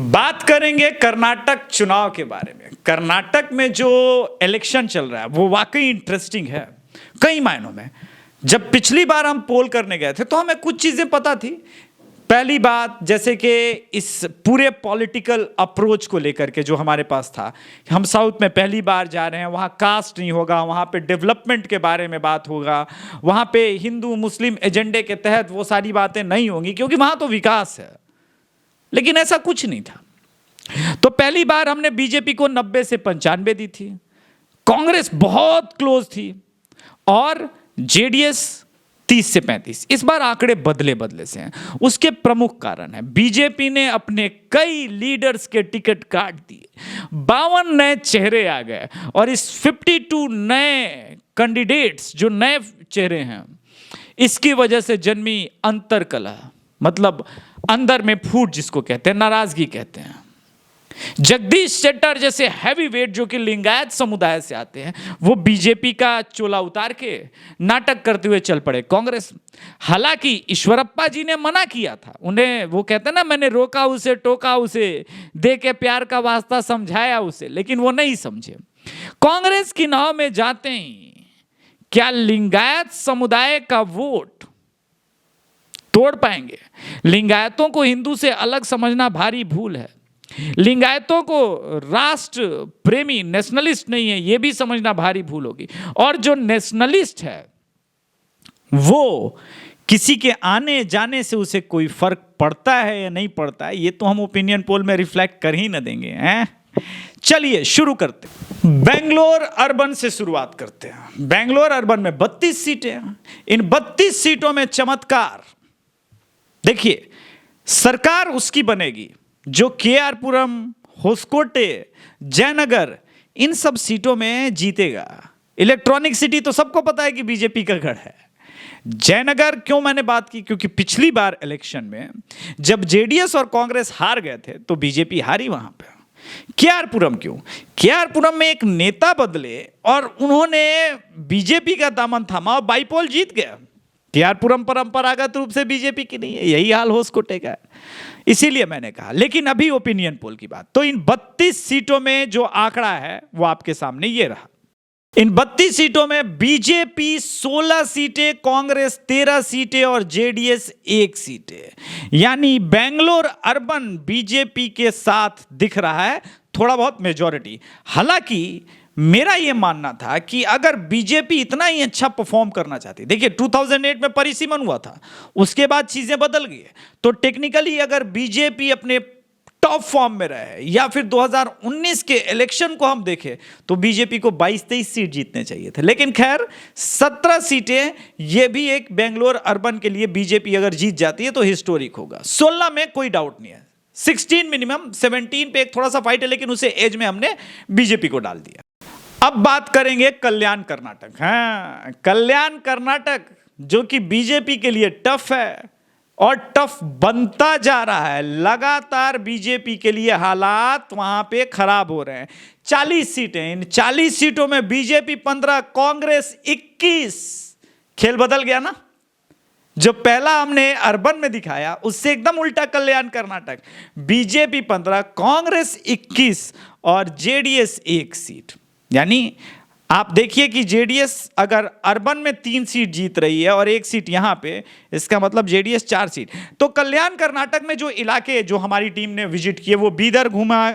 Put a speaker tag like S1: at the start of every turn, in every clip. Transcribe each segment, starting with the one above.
S1: बात करेंगे कर्नाटक चुनाव के बारे में। कर्नाटक में जो इलेक्शन चल रहा है वो वाकई इंटरेस्टिंग है कई मायनों में। जब पिछली बार हम पोल करने गए थे तो हमें कुछ चीजें पता थी। पहली बात, जैसे कि इस पूरे पॉलिटिकल अप्रोच को लेकर के जो हमारे पास था, हम साउथ में पहली बार जा रहे हैं, वहाँ कास्ट नहीं होगा, वहाँ पे डेवलपमेंट के बारे में बात होगा, वहाँ पे हिंदू मुस्लिम एजेंडे के तहत वो सारी बातें नहीं होंगी क्योंकि वहाँ तो विकास है। लेकिन ऐसा कुछ नहीं था। तो पहली बार हमने बीजेपी को 90 से 95 दी थी, कांग्रेस बहुत क्लोज थी और जेडीएस 30 से 35। इस बार आंकड़े बदले से हैं। उसके प्रमुख कारण है बीजेपी ने अपने कई लीडर्स के टिकट काट दिए, 52 नए चेहरे आ गए और इस 52 नए कैंडिडेट्स जो नए चेहरे हैं, इसकी वजह से जन्मी अंतर्कलह, मतलब अंदर में फूट जिसको कहते हैं, नाराजगी कहते हैं। जगदीश शेट्टर जैसे हैवी वेट जो कि लिंगायत समुदाय से आते हैं, वो बीजेपी का चोला उतार के नाटक करते हुए चल पड़े कांग्रेस। हालांकि ईश्वरप्पा जी ने मना किया था उन्हें, वो कहते हैं ना, मैंने रोका उसे, टोका उसे, दे के प्यार का वास्ता समझाया उसे, लेकिन वो नहीं समझे। कांग्रेस की नाव में जाते ही क्या लिंगायत समुदाय का वोट तोड़ पाएंगे? लिंगायतों को हिंदू से अलग समझना भारी भूल है। लिंगायतों को राष्ट्र प्रेमी, नेशनलिस्ट नहीं है, यह भी समझना भारी भूल होगी। और जो नेशनलिस्ट है वो किसी के आने जाने से उसे कोई फर्क पड़ता है या नहीं पड़ता है, ये तो हम ओपिनियन पोल में रिफ्लेक्ट कर ही ना देंगे हैं। चलिए शुरू करते हैं। बेंगलोर अर्बन से शुरुआत करते हैं। बेंगलोर अर्बन में 32 सीटें हैं। इन 32 सीटों में चमत्कार देखिए, सरकार उसकी बनेगी जो केआरपुरम, होसकोटे, जयनगर, इन सब सीटों में जीतेगा। इलेक्ट्रॉनिक सिटी तो सबको पता है कि बीजेपी का गढ़ है। जयनगर क्यों मैंने बात की, क्योंकि पिछली बार इलेक्शन में जब जेडीएस और कांग्रेस हार गए थे तो बीजेपी हारी वहां पे। केआरपुरम क्यों? केआरपुरम में एक नेता बदले और उन्होंने बीजेपी का दामन थामा और बाईपोल जीत गया। केआरपुरम परंपरागत रूप से बीजेपी की नहीं है, यही हाल होसकोटे का है। इसीलिए मैंने कहा। लेकिन अभी ओपिनियन पोल की बात, तो इन 32 सीटों में जो आंकड़ा है वो आपके सामने ये रहा। इन 32 सीटों में बीजेपी 16 सीटें, कांग्रेस 13 सीटें और जेडीएस 1 सीटें। यानी बेंगलोर अर्बन बीजेपी के साथ दिख रहा है थोड़ा बहुत मेजॉरिटी। हालांकि मेरा यह मानना था कि अगर बीजेपी इतना ही अच्छा परफॉर्म करना चाहती, देखिए 2008 में परिसीमन हुआ था, उसके बाद चीजें बदल गई, तो टेक्निकली अगर बीजेपी अपने टॉप फॉर्म में रहे या फिर 2019 के इलेक्शन को हम देखें तो बीजेपी को 22-23 सीट जीतने चाहिए थे। लेकिन खैर 17 सीटें, यह भी एक बेंगलोर अर्बन के लिए बीजेपी अगर जीत जाती है तो हिस्टोरिक होगा। 16 में कोई डाउट नहीं है, 16 मिनिमम, 17 पे एक थोड़ा सा फाइट है लेकिन उसे एज में हमने बीजेपी को डाल दिया। अब बात करेंगे कल्याण कर्नाटक। हाँ, कल्याण कर्नाटक जो कि बीजेपी के लिए टफ है और टफ बनता जा रहा है। लगातार बीजेपी के लिए हालात वहां पे खराब हो रहे हैं। 40 सीटें, इन 40 सीटों में बीजेपी 15, कांग्रेस 21। खेल बदल गया ना? जो पहला हमने अर्बन में दिखाया उससे एकदम उल्टा कल्याण कर्नाटक। बीजेपी 15, कांग्रेस 21 और जेडीएस 1 सीट। यानी आप देखिए कि जेडीएस अगर अर्बन में 3 सीट जीत रही है और 1 सीट यहां पे, इसका मतलब जेडीएस 4 सीट। तो कल्याण कर्नाटक में जो इलाके जो हमारी टीम ने विजिट किए वो बीदर घूमा,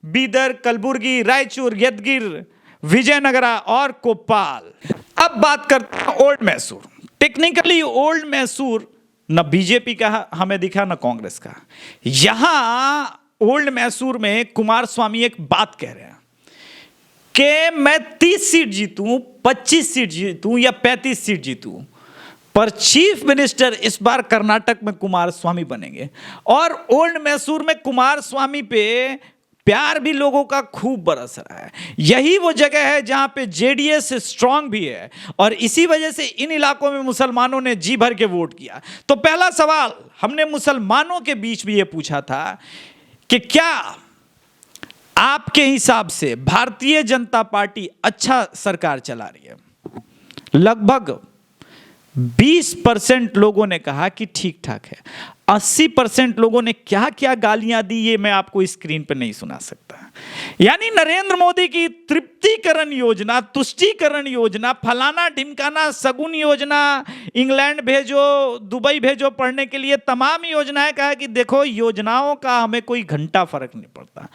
S1: बीदर, कलबुर्गी, रायचूर, यदगिर, विजयनगरा और कोप्पाल। अब बात करते हैं old Mysore. Technically old Mysore न बीजेपी का हमें दिखा न कांग्रेस का। यहां ओल्ड मैसूर में कुमार स्वामी एक बात कह रहे हैं कि मैं 30 सीट जीतूं, 25 सीट जीतूं या 35 सीट जीतूं, पर चीफ मिनिस्टर इस बार कर्नाटक में कुमार स्वामी बनेंगे। और ओल्ड मैसूर में कुमार स्वामी पे प्यार भी लोगों का खूब बरस रहा है। यही वो जगह है जहां पे जेडीएस स्ट्रांग भी है और इसी वजह से इन इलाकों में मुसलमानों ने जी भर के वोट किया। तो पहला सवाल हमने मुसलमानों के बीच भी ये पूछा था कि क्या आपके हिसाब से भारतीय जनता पार्टी अच्छा सरकार चला रही है? लगभग 20% लोगों ने कहा कि ठीक ठाक है। 80% लोगों ने क्या क्या गालियां दी ये मैं आपको स्क्रीन पर नहीं सुना सकता। यानी नरेंद्र मोदी की तृप्तिकरण योजना, तुष्टीकरण योजना, फलाना ढिमकाना सगुन योजना, इंग्लैंड भेजो, दुबई भेजो पढ़ने के लिए, तमाम योजनाएं कहा कि देखो योजनाओं का हमें कोई घंटा फर्क नहीं पड़ता,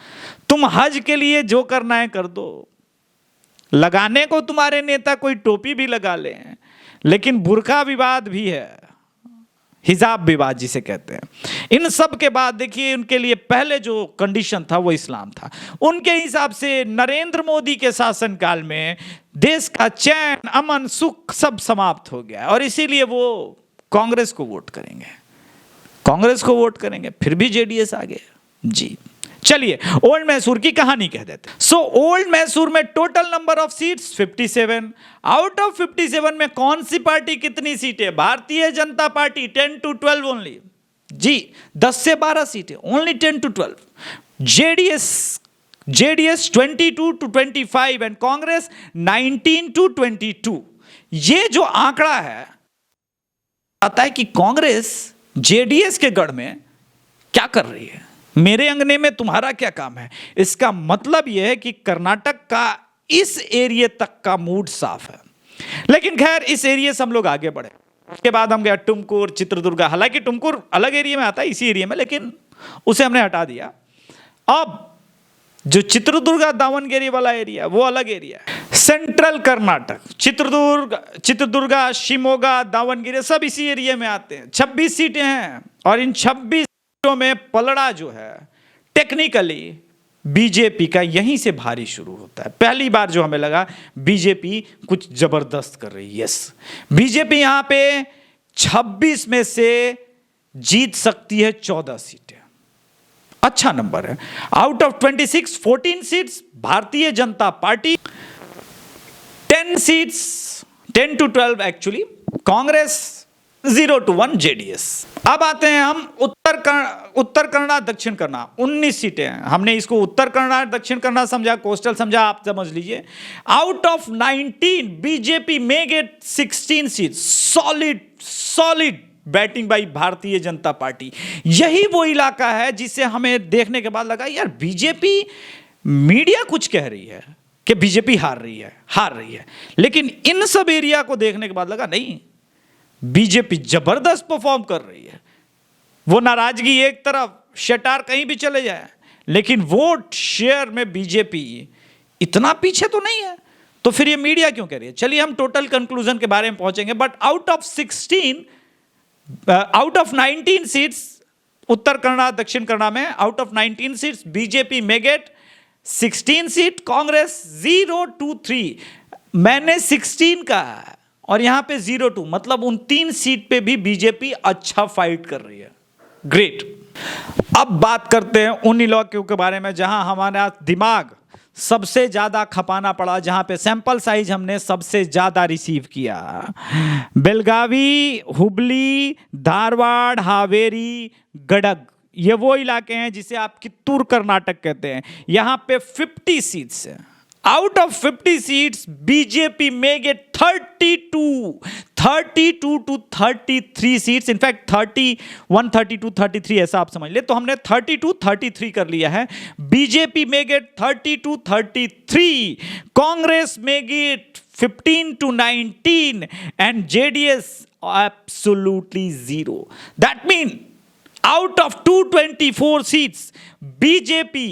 S1: तुम हज के लिए जो करना है कर दो, लगाने को तुम्हारे नेता कोई टोपी भी लगा ले, लेकिन बुर्का विवाद भी है, हिजाब विवाद जिसे कहते हैं। इन सब के बाद देखिए उनके लिए पहले जो कंडीशन था वो इस्लाम था। उनके हिसाब से नरेंद्र मोदी के शासनकाल में देश का चैन, अमन, सुख सब समाप्त हो गया और इसीलिए वो कांग्रेस को वोट करेंगे, कांग्रेस को वोट करेंगे। फिर भी जेडीएस आ गया जी। चलिए ओल्ड मैसूर की कहानी कह देते। सो ओल्ड मैसूर में total number of seats 57। Out of 57 में कौन सी पार्टी कितनी सीटें? Bharatiya Janata party 10 to 12 only जी, 10 से 12 सीटें, only 10 to 12। JDS 22 to 25 and Congress 19 to 22। ये जो आंकड़ा है आता है कि कांग्रेस जेडीएस के गढ़ में क्या कर रही है, मेरे अंगने में तुम्हारा क्या काम है। इसका मतलब यह है कि कर्नाटक का इस एरिया तक का मूड साफ है। लेकिन खैर इस एरिया से हम लोग आगे बढ़े, उसके बाद हम गए टुमकुर, चित्रदुर्गा। हालांकि टुमकुर अलग एरिया में आता है इसी एरिया में, लेकिन उसे हमने हटा दिया। अब जो चित्रदुर्गा दावनगिरी वाला एरिया वो अलग एरिया है। सेंट्रल कर्नाटक, चित्रदुर्गा, शिमोगा, दावनगिरी सब इसी एरिया में आते हैं। 26 सीटें हैं और इन 26 में पलड़ा जो है टेक्निकली बीजेपी का यहीं से भारी शुरू होता है। पहली बार जो हमें लगा बीजेपी कुछ जबरदस्त कर रही है। यस, बीजेपी यहां पे 26 में से जीत सकती है 14 सीटें, अच्छा नंबर है। Out of 26, 14 seats Bharatiya Janata party, 10 seats 10 to 12 actually Congress, 0 to 1 JDS. अब आते हैं हम उत्तर कन्नड़ा दक्षिण कन्नड़ा, 19 सीटें हैं। हमने इसको उत्तर कन्नड़ा दक्षिण कन्नड़ा समझा, कोस्टल समझा, आप समझ लीजिए। Out of 19 BJP may gate 16 seat. Solid batting by Bharatiya Janata party. यही वो इलाका है जिसे हमें देखने के बाद लगा यार बीजेपी, मीडिया कुछ कह रही है कि बीजेपी हार रही है, लेकिन इन सब एरिया को देखने के बाद लगा नहीं, बीजेपी जबरदस्त परफॉर्म कर रही है। वो नाराजगी एक तरफ, शटार कहीं भी चले जाए, लेकिन वोट शेयर में बीजेपी इतना पीछे तो नहीं है। तो फिर ये मीडिया क्यों कह रही है? चलिए हम टोटल कंक्लूजन के बारे में पहुंचेंगे। बट आउट ऑफ 19 सीट्स उत्तर कन्नड़ा दक्षिण कन्नड़ा में, out of 19 seats BJP may gate 16 seat, Congress 0 to 3। मैंने 16 कहा और यहां पे 0 to, मतलब उन 3 सीट पे भी बीजेपी अच्छा फाइट कर रही है। ग्रेट। अब बात करते हैं उन इलाकों के बारे में जहां हमारा दिमाग सबसे ज्यादा खपाना पड़ा, जहां पे सैंपल साइज हमने सबसे ज्यादा रिसीव किया। बेलगावी, हुबली, धारवाड़, हावेरी, गडग, ये वो इलाके हैं जिसे आप कित्तूर कर्नाटक कहते हैं। यहां पे 50 सीट्स हैं। Out of 50 seats BJP may gate 32 to 33 seats. In fact 31, 32, 33 ऐसा आप समझ ले, तो हमने 32, 33 कर लिया है। BJP may gate 32, 33, Congress may gate 15 to 19 and JDS absolutely 0। That mean out of 224 seats BJP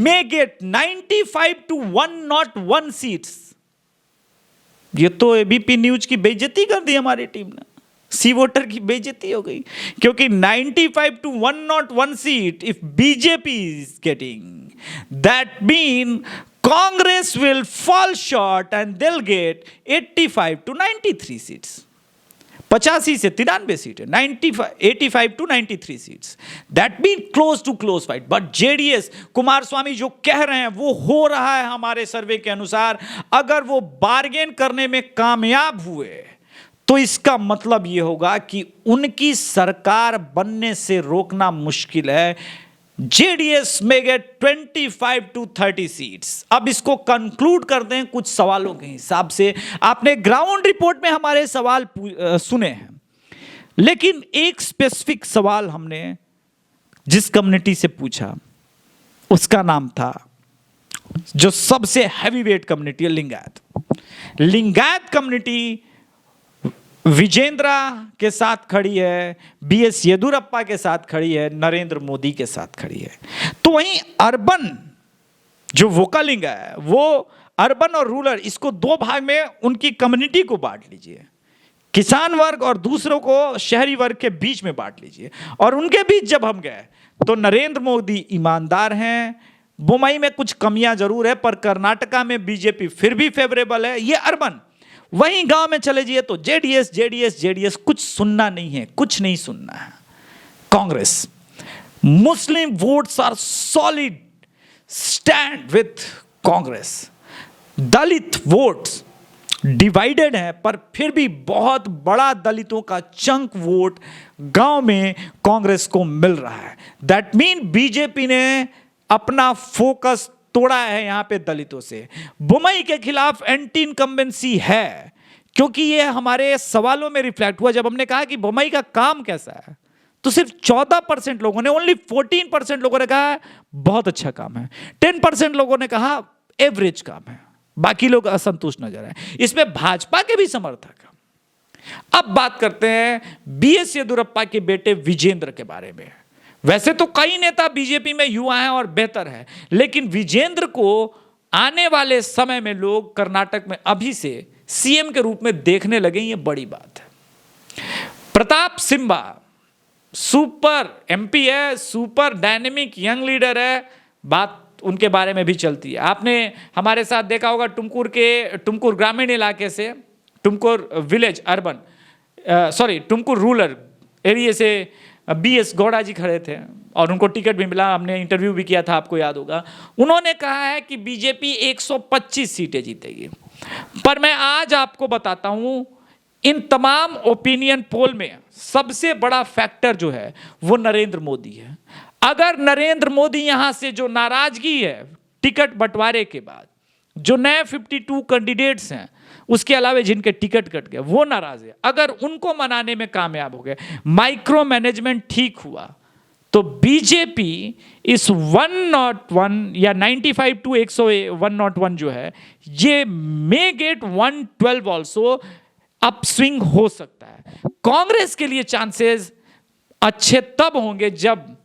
S1: may get 95 to 101 seats। ये तो एबीपी न्यूज की बेइज्जती कर दी हमारी टीम ने, सी वोटर की बेइज्जती हो गई, क्योंकि 95 to 101 seat if BJP is getting, that mean Congress will fall short and they will get 85 to 93 seats. 85 से 93 सीटें, 85 to 93 seats. That mean close to close fight. But JDS, Kumaraswamy जो कह रहे हैं वो हो रहा है हमारे सर्वे के अनुसार। अगर वो बार्गेन करने में कामयाब हुए तो इसका मतलब ये होगा कि उनकी सरकार बनने से रोकना मुश्किल है। जेडीएस में गेट 25 to 30 सीट्स। अब इसको कंक्लूड करते हैं कुछ सवालों के हिसाब से। आपने ग्राउंड रिपोर्ट में हमारे सवाल सुने हैं, लेकिन एक स्पेसिफिक सवाल हमने जिस कम्युनिटी से पूछा उसका नाम था, जो सबसे हैवी वेट कम्युनिटी है, लिंगायत। लिंगायत कम्युनिटी विजेंद्रा के साथ खड़ी है, बीएस येदुरप्पा के साथ खड़ी है, नरेंद्र मोदी के साथ खड़ी है। तो वहीं अर्बन जो वोकलिंग है, वो अर्बन और रूरल, इसको दो भाग में उनकी कम्युनिटी को बांट लीजिए, किसान वर्ग और दूसरों को शहरी वर्ग के बीच में बांट लीजिए। और उनके बीच जब हम गए तो नरेंद्र मोदी ईमानदार हैं, बुमई में कुछ कमियां जरूर है, पर कर्नाटका में बीजेपी फिर भी फेवरेबल है, ये अर्बन। वहीं गांव में चले जाइए तो जेडीएस जेडीएस जेडीएस, कुछ सुनना नहीं है, कुछ नहीं सुनना है। Congress, Muslim votes are solid, stand with Congress. Dalit votes divided है, पर फिर भी बहुत बड़ा दलितों का चंक वोट गांव में कांग्रेस को मिल रहा है। दैट मीन बीजेपी ने अपना फोकस तोड़ा है यहां पे दलितों से। बुमई के खिलाफ एंटी इनकम्बेंसी है, क्योंकि ये हमारे सवालों में रिफ्लेक्ट हुआ। जब हमने कहा कि बुमई का काम कैसा है, तो सिर्फ 14% लोगों ने, ओनली 14% लोगों ने कहा बहुत अच्छा काम है, 10% लोगों ने कहा एवरेज काम है, बाकी लोग असंतुष्ट नजर आए। इसमें भाजपा के भी समर्थक। अब बात करते हैं बीएस येदुरप्पा के बेटे विजेंद्र के बारे में। वैसे तो कई नेता बीजेपी में युवा हैं और बेहतर है, लेकिन विजेंद्र को आने वाले समय में लोग कर्नाटक में अभी से सीएम के रूप में देखने लगे, ये बड़ी बात है। प्रताप सिम्हा सुपर एमपी है, सुपर डायनेमिक यंग लीडर है, बात उनके बारे में भी चलती है। आपने हमारे साथ देखा होगा टुमकुर ग्रामीण इलाके से, Tumkur village urban, Tumkur rural area से बीएस गौड़ा जी खड़े थे और उनको टिकट भी मिला। हमने इंटरव्यू भी किया था, आपको याद होगा। उन्होंने कहा है कि बीजेपी 125 सीटें जीतेगी। पर मैं आज आपको बताता हूं, इन तमाम ओपिनियन पोल में सबसे बड़ा फैक्टर जो है वो नरेंद्र मोदी है। अगर नरेंद्र मोदी यहां से, जो नाराजगी है टिकट बंटवारे के बाद, जो नए 52 कैंडिडेट्स हैं, उसके अलावा जिनके टिकट कट गए वो नाराज है, अगर उनको मनाने में कामयाब हो गए, माइक्रो मैनेजमेंट ठीक हुआ, तो बीजेपी इस 101 या 95 to 101 जो है, ये मे गेट 112 ऑल्सो, अप स्विंग हो सकता है। कांग्रेस के लिए चांसेस अच्छे तब होंगे जब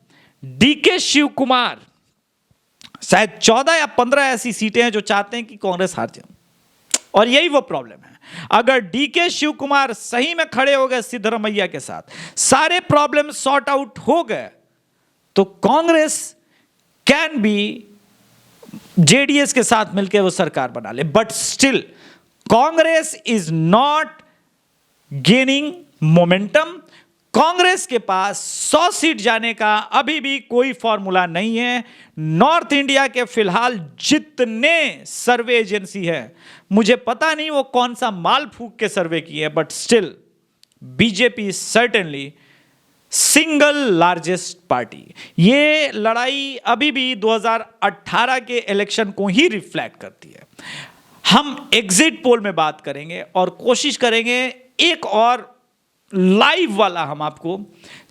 S1: डीके शिव कुमार, शायद 14 या 15 ऐसी सीटें हैं जो चाहते हैं कि कांग्रेस हार जाए, और यही वो प्रॉब्लम है। अगर डीके शिव कुमार सही में खड़े हो गए सिद्धरमैया के साथ, सारे प्रॉब्लम सॉर्ट आउट हो गए, तो कांग्रेस कैन बी जेडीएस के साथ मिलकर वो सरकार बना ले। But still Congress is not gaining momentum. Congress के पास 100 सीट जाने का अभी भी कोई फॉर्मूला नहीं है। नॉर्थ इंडिया के फिलहाल जितने सर्वे एजेंसी है, मुझे पता नहीं वो कौन सा माल फूक के सर्वे किए हैं, but still BJP certainly single largest party. ये लड़ाई अभी भी 2018 के इलेक्शन को ही रिफ्लेक्ट करती है। हम एग्जिट पोल में बात करेंगे और कोशिश करेंगे एक और लाइव वाला, हम आपको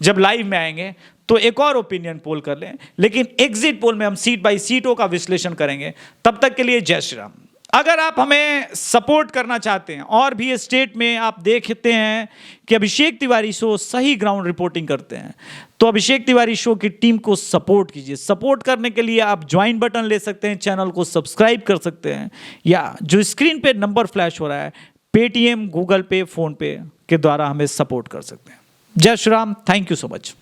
S1: जब लाइव में आएंगे तो एक और ओपिनियन पोल कर लें, लेकिन एग्जिट पोल में हम सीट बाय सीटों का विश्लेषण करेंगे। तब तक के लिए जय श्री राम। अगर आप हमें सपोर्ट करना चाहते हैं, और भी स्टेट में आप देखते हैं कि अभिषेक तिवारी शो सही ग्राउंड रिपोर्टिंग करते हैं, तो अभिषेक तिवारी शो की टीम को सपोर्ट कीजिए। सपोर्ट करने के लिए आप ज्वाइन बटन ले सकते हैं, चैनल को सब्सक्राइब कर सकते हैं, या जो स्क्रीन पे नंबर फ्लैश हो रहा है, पेटीएम, गूगल पे, फोन पे के द्वारा हमें सपोर्ट कर सकते हैं। जय Shri Ram. Thank you so much.